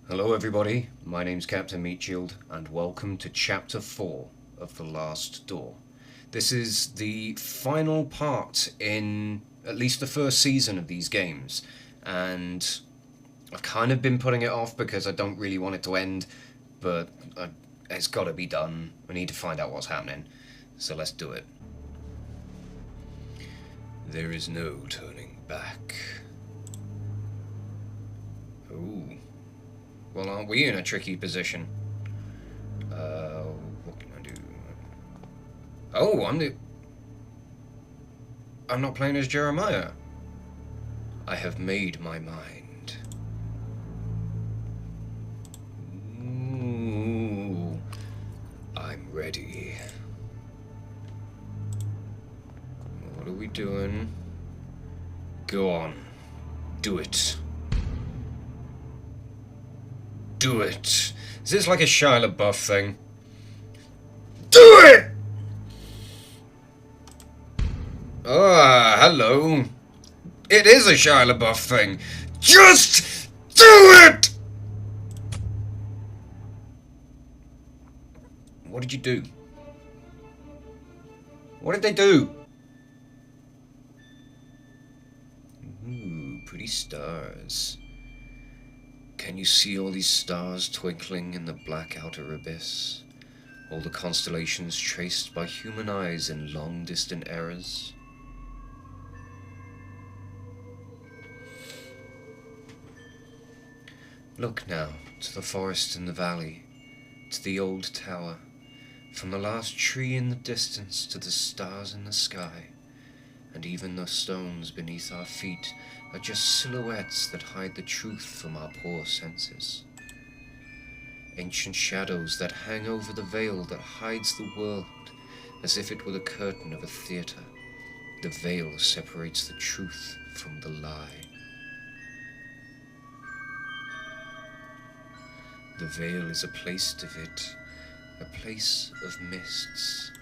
Hello everybody, my name's Captain Meatshield and welcome to Chapter 4 of The Last Door. This is the final part in at least the first season of these games, and I've kind of been putting it off because I don't really want it to end, but it's got to be done. We need to find out what's happening, so let's do it. There is no turning back. Ooh. Well, aren't we in a tricky position? What can I do? Oh, I'm not playing as Jeremiah. I have made my mind. Ooh, I'm ready. What are we doing? Go on. Do it. Do it. Is this like a Shia LaBeouf thing? Do it! Ah, hello. It is a Shia LaBeouf thing. Just do it! What did you do? What did they do? Ooh, pretty stars. Can you see all these stars twinkling in the black outer abyss? All the constellations traced by human eyes in long-distant eras? Look now to the forest in the valley, to the old tower, from the last tree in the distance to the stars in the sky, and even the stones beneath our feet are just silhouettes that hide the truth from our poor senses. Ancient shadows that hang over the veil that hides the world as if it were the curtain of a theatre. The veil separates the truth from the lie. The veil is a place, David, a place of mists.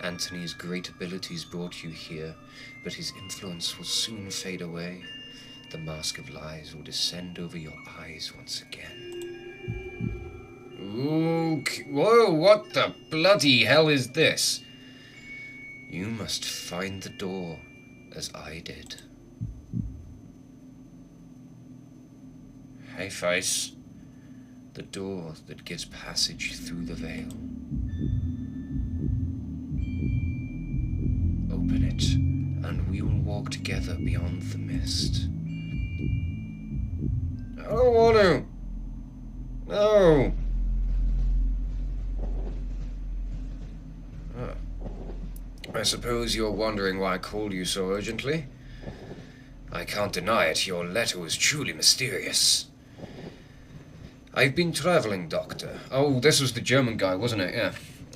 Antony's great abilities brought you here, but his influence will soon fade away. The mask of lies will descend over your eyes once again. Ooh, whoa, what the bloody hell is this? You must find the door, as I did. Hey, face. The door that gives passage through the veil. Open it, and we will walk together beyond the mist. I don't want to. No. I suppose you're wondering why I called you so urgently. I can't deny it, your letter was truly mysterious. I've been traveling, Doctor. Oh, this was the German guy, wasn't it? Yeah.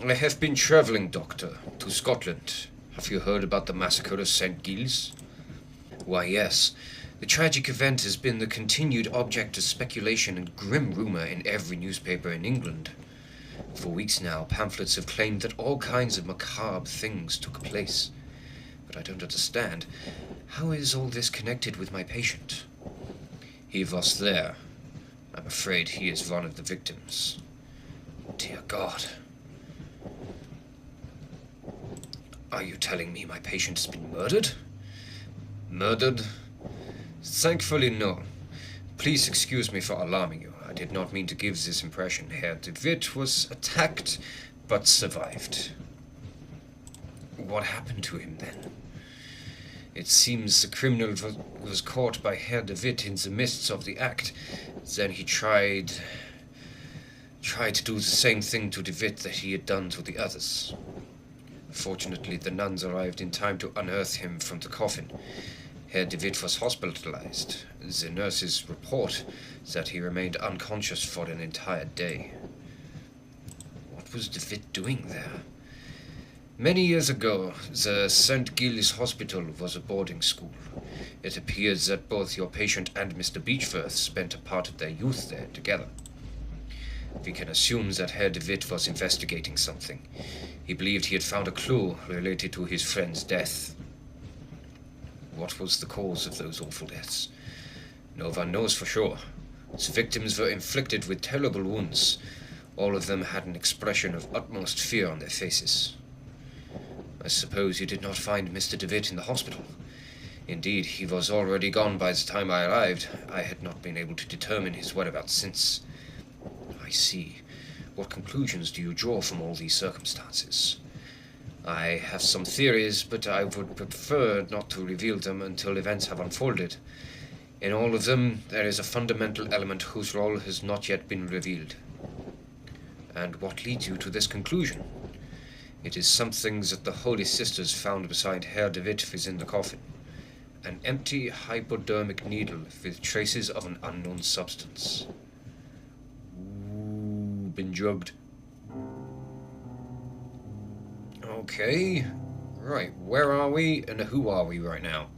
I have been traveling, Doctor, to Scotland. Have you heard about the massacre of St. Giles? Why, yes. The tragic event has been the continued object of speculation and grim rumor in every newspaper in England. For weeks now, pamphlets have claimed that all kinds of macabre things took place. But I don't understand. How is all this connected with my patient? He was there. I'm afraid he is one of the victims. Dear God. Are you telling me my patient has been murdered? Murdered? Thankfully, no. Please excuse me for alarming you. I did not mean to give this impression. Herr de Witt was attacked, but survived. What happened to him then? It seems the criminal was caught by Herr de Witt in the midst of the act. Then he tried to do the same thing to de Witt that he had done to the others. Fortunately, the nuns arrived in time to unearth him from the coffin. Herr de Witt was hospitalized. The nurses report that he remained unconscious for an entire day. What was de Witt doing there? Many years ago, the St. Giles Hospital was a boarding school. It appears that both your patient and Mr. Beechworth spent a part of their youth there together. We can assume that Herr de Witt was investigating something. He believed he had found a clue related to his friend's death. What was the cause of those awful deaths? No one knows for sure. Its victims were inflicted with terrible wounds. All of them had an expression of utmost fear on their faces. I suppose you did not find Mr. DeWitt in the hospital. Indeed, he was already gone by the time I arrived. I had not been able to determine his whereabouts since. I see. What conclusions do you draw from all these circumstances? I have some theories, but I would prefer not to reveal them until events have unfolded. In all of them, there is a fundamental element whose role has not yet been revealed. And what leads you to this conclusion? It is something that the Holy Sisters found beside Herr DeWitt within the coffin. An empty hypodermic needle with traces of an unknown substance. Ooh, been drugged. Okay. Right, where are we and who are we right now?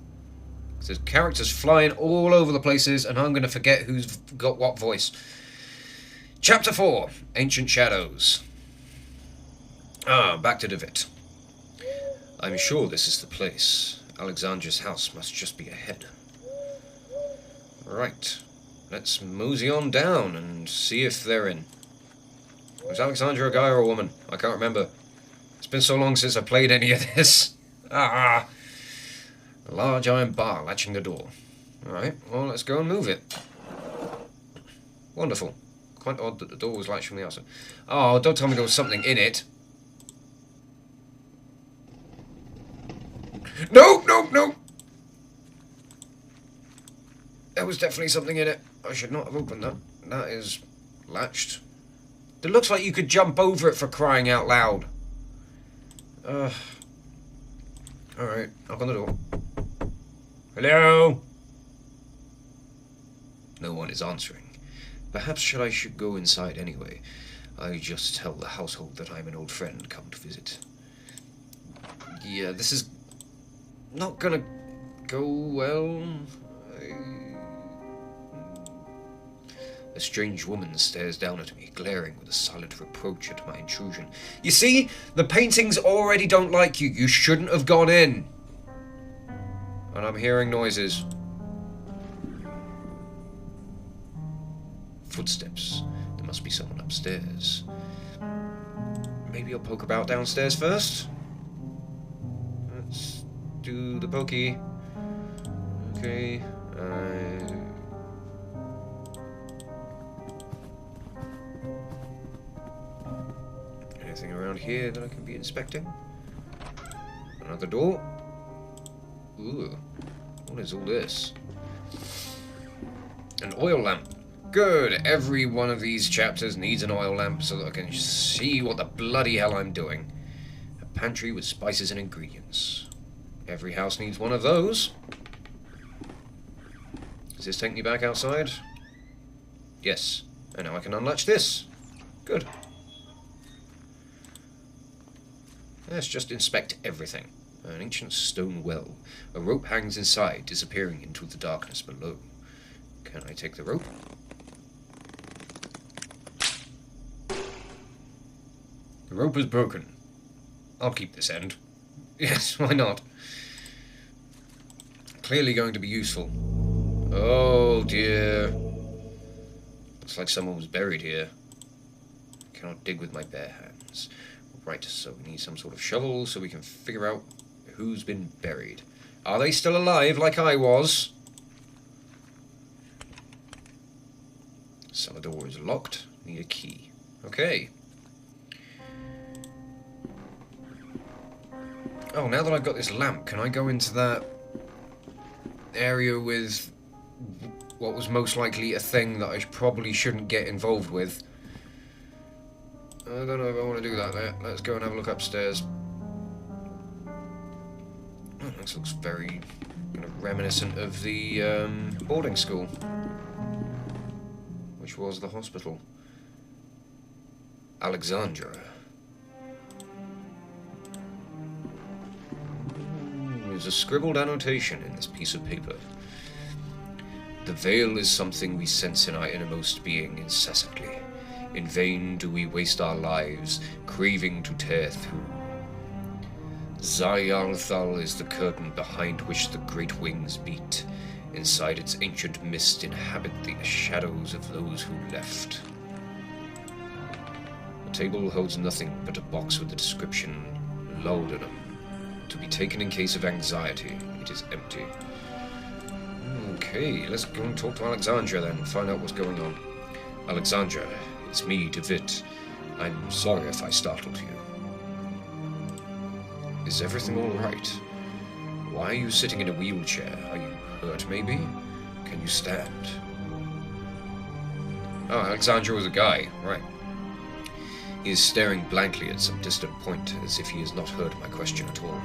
There's characters flying all over the places, and I'm going to forget who's got what voice. Chapter 4, Ancient Shadows. Back to DeWitt. I'm sure this is the place. Alexandra's house must just be ahead. Right. Let's mosey on down and see if they're in. Was Alexandra a guy or a woman? I can't remember. It's been so long since I played any of this. A large iron bar latching the door. Alright, well, let's go and move it. Wonderful. Quite odd that the door was latched from the outside. Oh, don't tell me there was something in it. No! There was definitely something in it. I should not have opened that. That is latched. It looks like you could jump over it, for crying out loud. Alright, knock on the door. Hello? No one is answering. Perhaps I should go inside anyway. I just tell the household that I'm an old friend come to visit. Yeah, this is not gonna go well. A strange woman stares down at me, glaring with a silent reproach at my intrusion. You see? The paintings already don't like you. You shouldn't have gone in. And I'm hearing noises. Footsteps. There must be someone upstairs. Maybe I'll poke about downstairs first? Let's do the pokey. Okay. Anything around here that I can be inspecting? Another door. Ooh. What is all this? An oil lamp. Good. Every one of these chapters needs an oil lamp so that I can see what the bloody hell I'm doing. A pantry with spices and ingredients. Every house needs one of those. Does this take me back outside? Yes. And now I can unlatch this. Good. Let's just inspect everything. An ancient stone well. A rope hangs inside, disappearing into the darkness below. Can I take the rope? The rope is broken. I'll keep this end. Yes, why not? Clearly going to be useful. Oh dear. Looks like someone was buried here. I cannot dig with my bare hands. Right, so we need some sort of shovel so we can figure out who's been buried. Are they still alive like I was? Cellar door is locked. Need a key. Okay. Oh, now that I've got this lamp, can I go into that area with what was most likely a thing that I probably shouldn't get involved with? I don't know if I want to do that there. Let's go and have a look upstairs. Oh, this looks very kind of reminiscent of the boarding school, which was the hospital. Alexandra. There's a scribbled annotation in this piece of paper. The veil is something we sense in our innermost being incessantly. In vain do we waste our lives, craving to tear through. Zayarthal is the curtain behind which the great wings beat. Inside its ancient mist inhabit the shadows of those who left. The table holds nothing but a box with the description laudanum. To be taken in case of anxiety. It is empty. Okay, let's go and talk to Alexandra then and find out what's going on. Alexandra, it's me, David. I'm sorry if I startled you. Is everything alright? Why are you sitting in a wheelchair? Are you hurt, maybe? Can you stand? Oh, Alexandra was a guy, right. He is staring blankly at some distant point, as if he has not heard my question at all.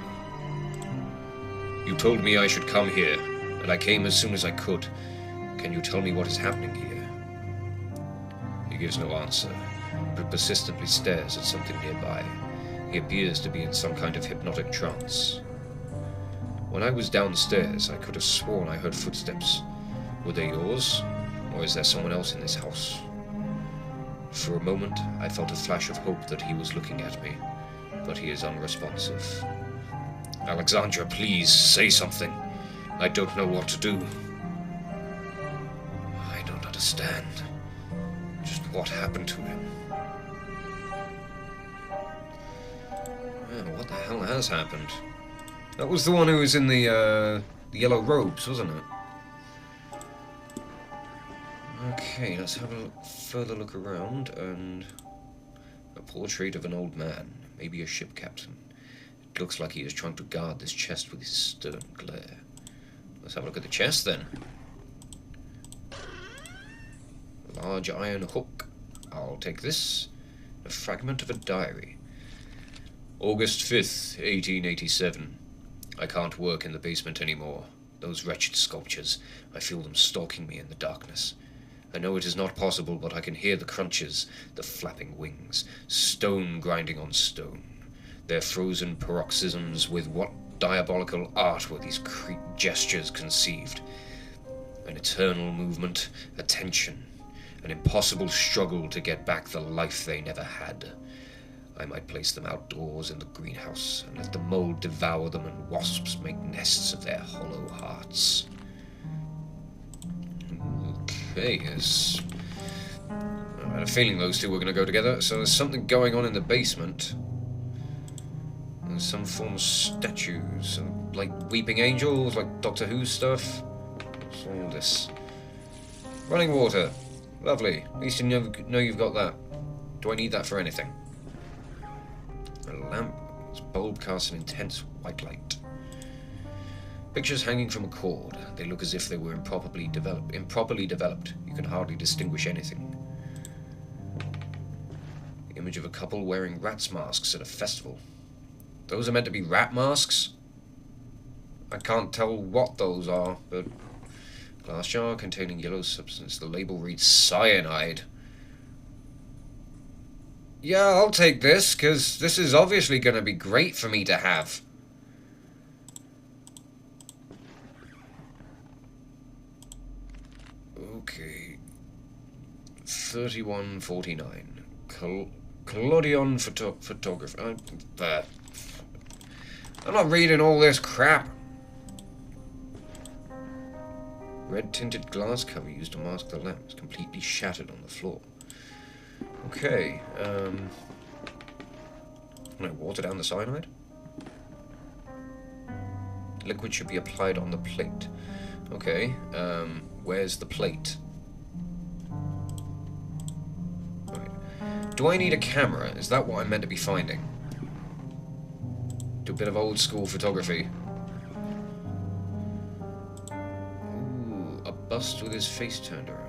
You told me I should come here, and I came as soon as I could. Can you tell me what is happening here? He gives no answer, but persistently stares at something nearby. He appears to be in some kind of hypnotic trance. When I was downstairs, I could have sworn I heard footsteps. Were they yours, or is there someone else in this house? For a moment, I felt a flash of hope that he was looking at me, but he is unresponsive. Alexandra, please, say something. I don't know what to do. I don't understand. Just what happened to him? What the hell has happened? That was the one who was in the yellow robes, wasn't it? Okay, let's have a further look around, and a portrait of an old man, maybe a ship captain. It looks like he is trying to guard this chest with his stern glare. Let's have a look at the chest then. Large iron hook. I'll take this. A fragment of a diary. August 5th, 1887. I can't work in the basement anymore. Those wretched sculptures. I feel them stalking me in the darkness. I know it is not possible, but I can hear the crunches, the flapping wings, stone grinding on stone. Their frozen paroxysms. With what diabolical art were these gestures conceived? An eternal movement, a tension, an impossible struggle to get back the life they never had. I might place them outdoors in the greenhouse and let the mold devour them and wasps make nests of their hollow hearts. Okay, yes. I had a feeling those two were going to go together, so there's something going on in the basement. There's some form of statues, like weeping angels, like Doctor Who stuff. What's all this? Running water. Lovely. At least you know you've got that. Do I need that for anything? A lamp. Its bulb casts an intense white light. Pictures hanging from a cord. They look as if they were improperly developed. You can hardly distinguish anything. The image of a couple wearing rats masks at a festival. Those are meant to be rat masks? I can't tell what those are, but... Glass jar containing yellow substance. The label reads cyanide. Yeah, I'll take this, because this is obviously going to be great for me to have. Okay. 3149. Collodion photographer. I'm not reading all this crap. Red-tinted glass cover used to mask the lamp is completely shattered on the floor. Okay, can I water down the cyanide? Liquid should be applied on the plate. Okay, where's the plate? Right. Do I need a camera? Is that what I'm meant to be finding? Do a bit of old school photography. Ooh, a bust with his face turned around.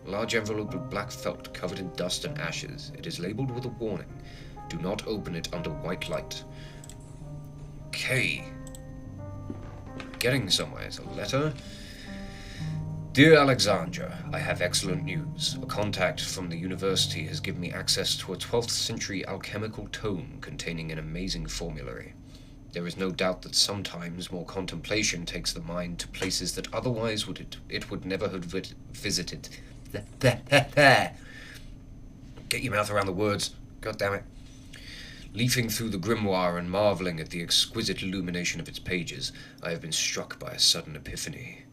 Large envelope of black felt covered in dust and ashes. It is labeled with a warning. Do not open it under white light. Okay. Getting somewhere. It's a letter. Dear Alexandra, I have excellent news. A contact from the university has given me access to a 12th century alchemical tome containing an amazing formulary. There is no doubt that sometimes more contemplation takes the mind to places that otherwise it would never have visited. Get your mouth around the words. God damn it. Leafing through the grimoire and marveling at the exquisite illumination of its pages, I have been struck by a sudden epiphany.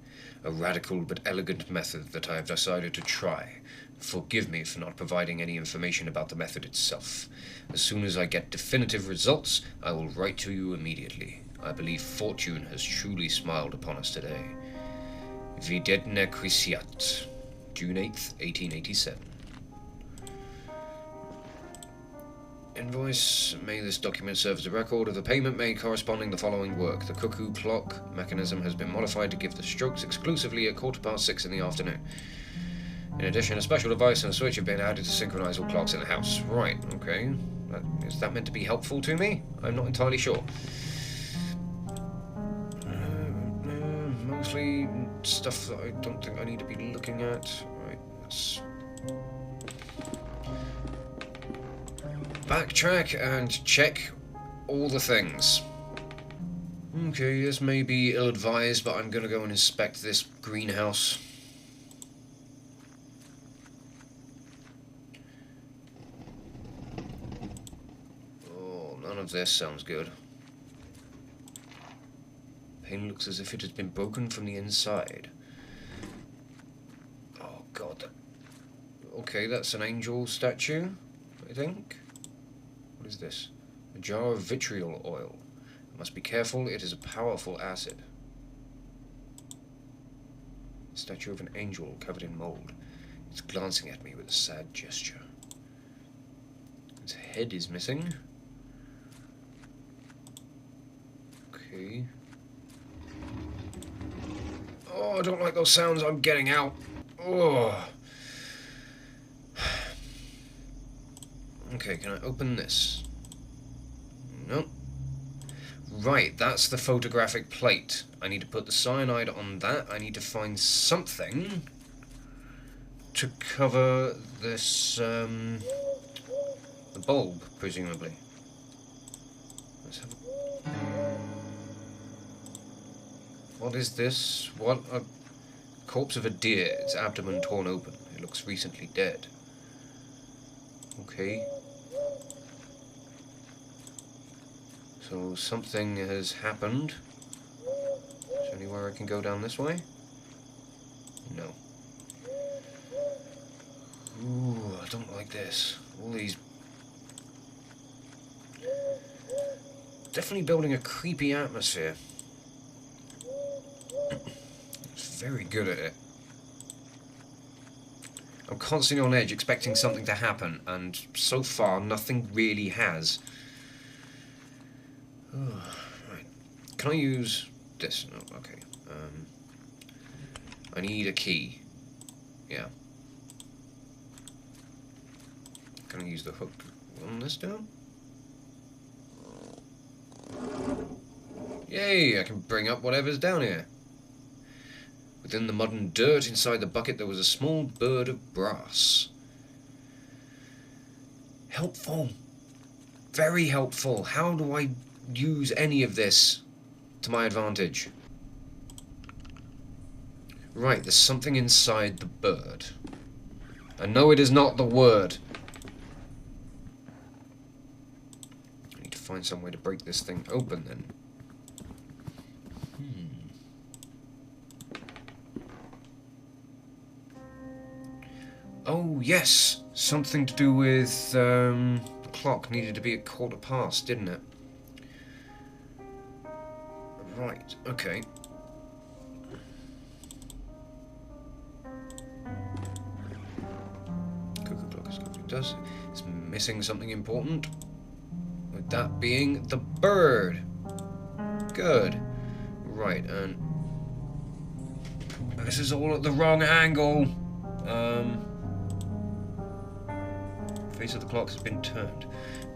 A radical but elegant method that I have decided to try. Forgive me for not providing any information about the method itself. As soon as I get definitive results, I will write to you immediately. I believe fortune has truly smiled upon us today. Videtne Krisiat, June 8th, 1887. Invoice. May this document serve as a record of the payment made corresponding the following work. The cuckoo clock mechanism has been modified to give the strokes exclusively at 6:15 in the afternoon. In addition, a special device and a switch have been added to synchronize all clocks in the house. Right, okay. Is that meant to be helpful to me? I'm not entirely sure. Mostly stuff that I don't think I need to be looking at. Right, let's backtrack and check all the things. Okay, this may be ill-advised, but I'm gonna go and inspect this greenhouse. Oh, none of this sounds good. Pane looks as if it has been broken from the inside. Oh god. Okay, that's an angel statue, I think. What is this? A jar of vitriol oil. I must be careful, it is a powerful acid. Statue of an angel covered in mold. It's glancing at me with a sad gesture. Its head is missing. Okay. Oh, I don't like those sounds I'm getting out. Oh. Okay, can I open this? No. Right, that's the photographic plate. I need to put the cyanide on that. I need to find something to cover this, the bulb, presumably. Let's have a... What is this? What? A corpse of a deer. Its abdomen torn open. It looks recently dead. Okay. So something has happened. Is there anywhere I can go down this way? No. Ooh, I don't like this. All these... Definitely building a creepy atmosphere. It's very good at it. I'm constantly on edge, expecting something to happen, and so far, nothing really has. Oh, right. Can I use this? No, okay. I need a key. Yeah. Can I use the hook on this door? Yay! I can bring up whatever's down here. Within the mud and dirt inside the bucket there was a small bird of brass. Helpful. Very helpful. How do I use any of this to my advantage? Right, there's something inside the bird. I know it is not the word. I need to find some way to break this thing open then. Oh, yes! Something to do with, the clock needed to be at 5:15, didn't it? Right, okay. Cuckoo clock is what it does. It's missing something important. With that being the bird. Good. Right, and... This is all at the wrong angle. Face of the clock has been turned.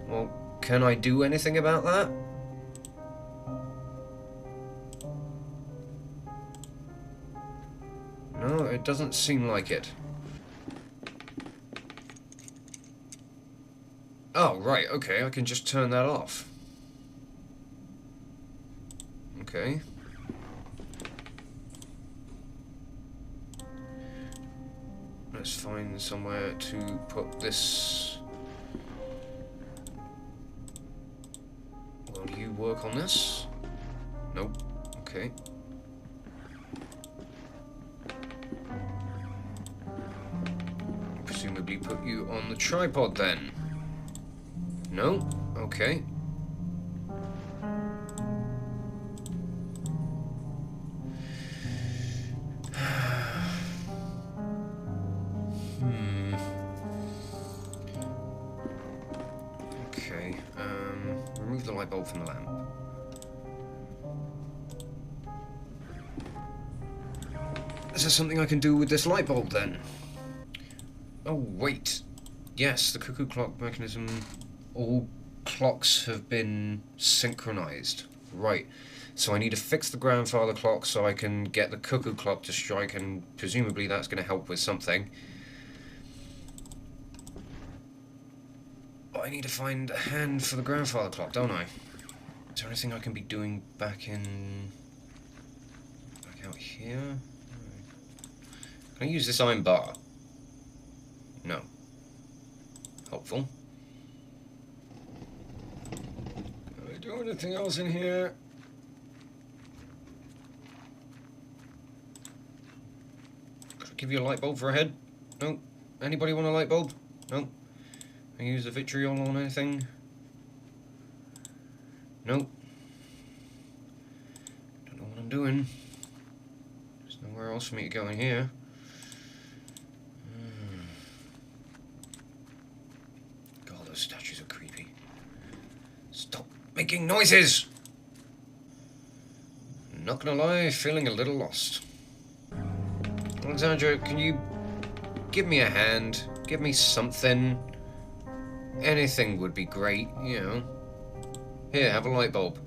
Well, can I do anything about that? No, it doesn't seem like it. Oh, right, okay, I can just turn that off. Okay. Let's find somewhere to put this work on this? Nope. Okay. Presumably put you on the tripod then. No? Okay. Okay, remove the light bulb from the lamp. Is there something I can do with this light bulb then? Oh, wait. Yes, the cuckoo clock mechanism. All clocks have been synchronized. Right. So I need to fix the grandfather clock so I can get the cuckoo clock to strike, and presumably that's going to help with something. But I need to find a hand for the grandfather clock, don't I? Is there anything I can be doing back out here? Can I use this iron bar? No. Helpful. Can I do anything else in here? Could I give you a light bulb for a head? No. Anybody want a light bulb? No. Can I use the vitriol on anything? Nope. Don't know what I'm doing. There's nowhere else for me to go in here. God, those statues are creepy. Stop making noises! Not gonna lie, feeling a little lost. Alexandra, can you give me a hand? Give me something? Anything would be great, you know. Here, have a light bulb.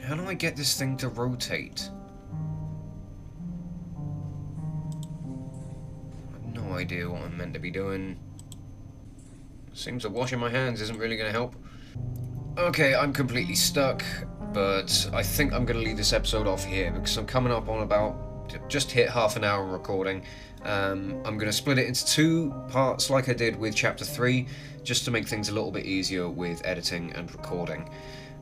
How do I get this thing to rotate? I have no idea what I'm meant to be doing. Seems that washing my hands isn't really going to help. Okay, I'm completely stuck, but I think I'm going to leave this episode off here because I'm coming up on about just hit half an hour recording. I'm going to split it into 2 parts like I did with chapter 3, just to make things a little bit easier with editing and recording.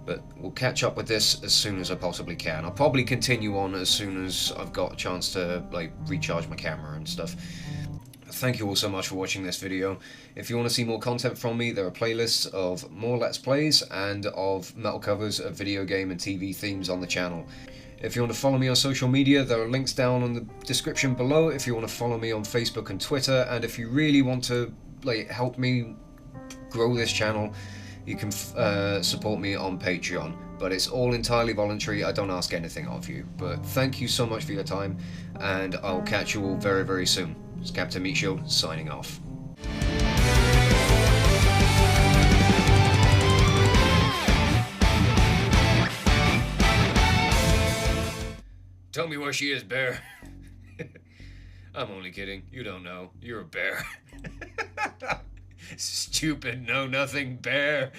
But we'll catch up with this as soon as I possibly can. I'll probably continue on as soon as I've got a chance to recharge my camera and stuff. Thank you all so much for watching this video. If you want to see more content from me, there are playlists of more Let's Plays and of metal covers of video game and TV themes on the channel. If you want to follow me on social media, there are links down on the description below if you want to follow me on Facebook and Twitter, and if you really want to help me grow this channel, you can support me on Patreon. But it's all entirely voluntary, I don't ask anything of you. But thank you so much for your time, and I'll catch you all very, very soon. It's Captain Meatshield, signing off. Tell me where she is, Bear. I'm only kidding. You don't know. You're a bear. Stupid know-nothing bear.